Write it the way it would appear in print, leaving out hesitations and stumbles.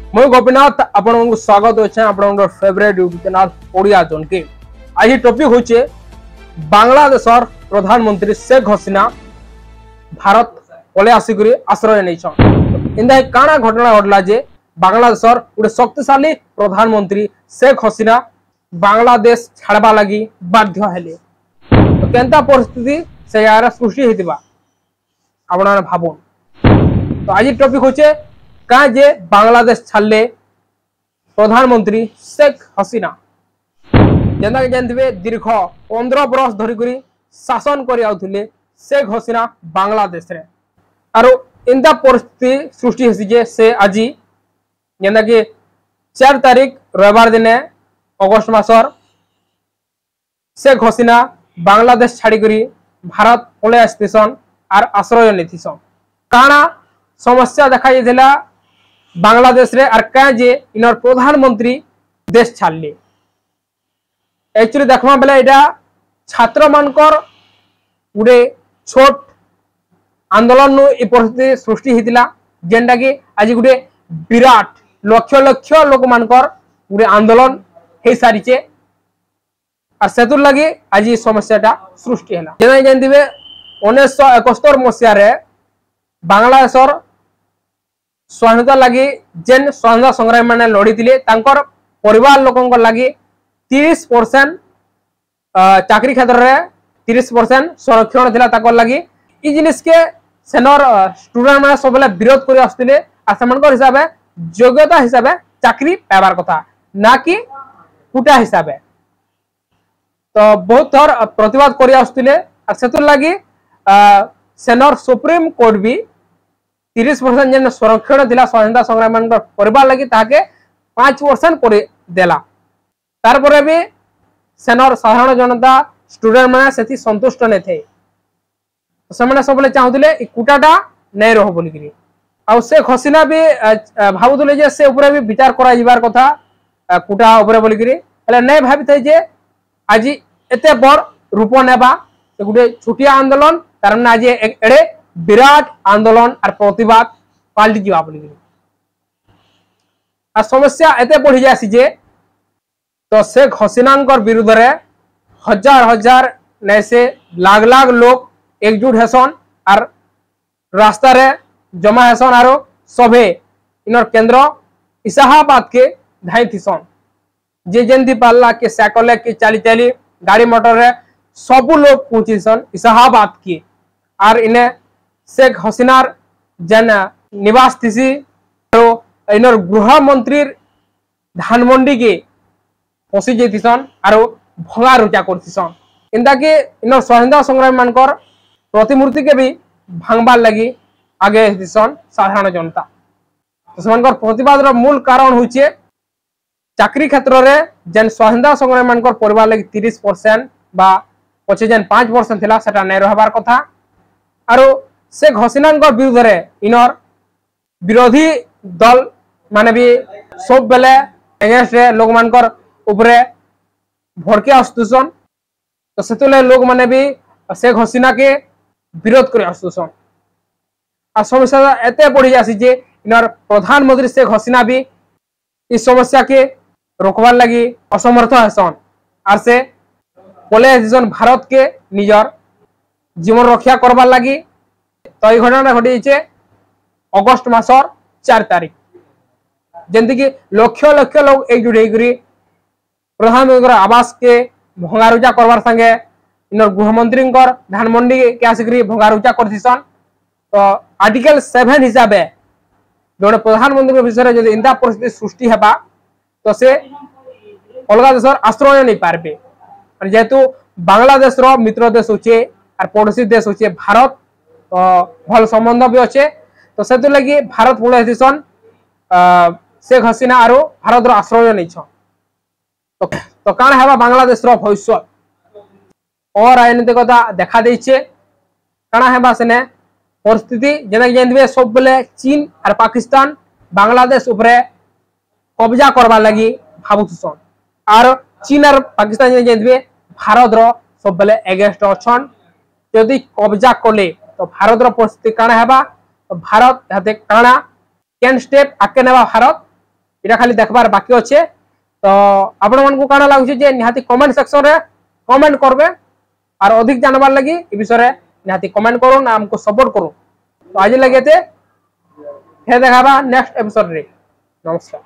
मैं गोपीनाथ आपन स्वागत अच्छे आप favourite YouTube channel Odia zone के। आज टॉपिक होचे बांग्लादेश प्रधानमंत्री शेख हसीना भारत पले आसिक आश्रय नहीं। इंदा काना घटना घटला जे बांग्लादेश गोटे शक्तिशाली प्रधानमंत्री शेख हसीना बांग्लादेश छाड़वा लगी बाध्य हेले। तो केंता परिस्थिति से यार सृष्टि होता आपण भाबुन। तो आज टॉपिक होचे का जे बांग्लादेश छाड़ले प्रधानमंत्री शेख हसीना जेनता के जानते दीर्घ 15 बरस धरिक शासन कर शेख हसीना बांग्लादेश रे। आरो इंदा परिस्थिति सृष्टि होसी जे से आज जेनता कि 4 तारीख रविवार दिन अगस्त मासर शेख हसीना बांग्लादेश छाड़ी भारत पले आसतीसन आर आश्रय लेथिसन। काना समस्या देखा जाइथिला बांग्लादेश रे आर का जे इनर प्रधानमंत्री देश छाड़ले। एक्चुअली देखमा बेले एटा छात्र मानकर गुडे छोट आंदोलन नु ए परिस्थिति सृष्टि हितिला जेंडा कि आज गुडे विराट लक्ष लक्ष लोक मानकर गुडे आंदोलन हे सारिचे आर सेतुर लगी आज समस्याटा सृष्टि हैला। जेना जानथिबे 1971 मसिया रे बांग्लादेशर स्वाधीनता लगी जेन स्वाधीनता संग्रामी माने लड़ीथिले तांकर परिवार लोकन लगी 30% चाकरी क्षेत्र रे 30% संरक्षण थिला ताकर लगी। ई जिनिस के सेनर स्टूडेंट माने सबले विरोध करि आस्तिले आ समनकर हिसाबे योग्यता हिसाबे चाकरी पाइबार कथा ना कि कुटा हिसाबे। तो बहुत थर प्रतिवाद करि आस्तिले आ सेतुर लगी सेनर सुप्रीम कोर्ट भी 30% जेन संरक्षण दिला स्वाधीनता संग्रामी परिवार लगी ताके 5% कर देला। तार परे भी सेनर साधारण जनता स्टूडेंट माने सेति संतुष्ट नै थे। सेमाने सबले चाहुतिले इ कुटाटा नै रहो बोली करी। आ शेख हसीना भी भाबुतले जे से ऊपर भी विचार करा जिबार कथा कुटा ऊपर बोली करी हले नै भाबिथे जे आज एते बड़ रूप नेबा गुटे छुटिया आंदोलन कारण आज एडे विराट आंदोलन और प्रतिवाद पाल्टी जीवा बोली आ समस्या एते बढ़ी जासी जे तो शेख हसीना विरुद्ध रे हजार हजार नै से लाख लाख लोग एकजुट हेसन और रास्ता रे जमा हेसन आरो सभे इनर केंद्र इलाहाबाद के धाई थिसन। जे जेंती पाला के साइकिल के चाली चाली गाड़ी मोटर रे सब लोग पहुंचीसन इलाहाबाद के और इन्हें शेख हसीनार जन निवास थीसी तो इनर गृह मंत्री धानमंडी के पहुंची जेतिसन और भंगा रुचा करतिसन। इंदा के इनर स्वाधीनता संग्रामी मानकर प्रतिमूर्ति के भी भांगबार लगी आगे दिसन साधारण जनता। तो समानकर प्रतिवाद रो मूल कारण होचे चाकरी क्षेत्र रे जन स्वाधीनता संग्रामी मानकर परिवार लगी 30% बा पछे जन 5% थिला सेटा नै रहबार कथा। आरो शेख हसीना विरुद्ध रे इनर विरोधी दल माने भी सब बेले अगेंस्ट रे लोग मानकर ऊपरे भड़के आस्तुसन। तो सेतुले लोग माने भी शेख हसीना के विरोध करे आस्तुसन। आ समस्या एते बढ़ी जासी जे इनर प्रधानमंत्री शेख हसीना भी इस समस्या के रोकबार लगी असमर्थ हसन आर से पले आसीसन भारत के निजर जीवन रक्षा करबार लगी। तो ये घटना घटी अगस्त मासर 4 तारीख जमती कि लक्ष लक्ष लोग एकजुट होकर प्रधानमंत्री आवास के भंगारुजा करवार संगे इनर गृहमंत्री धानमंडी के आसिक भंगारुजा करथिसन। तो आर्टिकल 7 हिसाब से जो प्रधानमंत्री विषय जो इंदा परिस्थिति सृष्टि हेबा तो से अलग देश आश्रय नहीं पारबे। जेहेतु बांग्लादेश मित्र देश होचे और पड़ोसी देश होचे भारत तो भल संबंध भी अच्छे। तो से लगी भारत पड़े दिसन शेख हसीना और भारत आश्रय नहीं तो काण है बांग्लादेश भविष्य और राजनीतिकता देखा देछे काण है सेने परिस्थिति जेना जानते सब बेले चीन और पाकिस्तान बांग्लादेश उपरे कब्जा करवा लगी भावुसन और चीन और पाकिस्तान जानते भारत सब बेले एगेंस्ट अच्छन। यदि कब्जा कले तो भारत परिस्थिति काण है भारत हाथे काणा केन स्टेप आके नेबा भारत এটা খালি দেখবার বাকি আছে। তো आपण मन को काना लागुचे जे निहाती कमेंट सेक्शन रे कमेंट करबे और अधिक जानबार लगी ए विषय रे निहाती कमेंट करूँ ना हमको सपोर्ट करूँ। तो आज लगे थे फिर देखाबा नेक्स्ट एपिसोड रे। नमस्कार।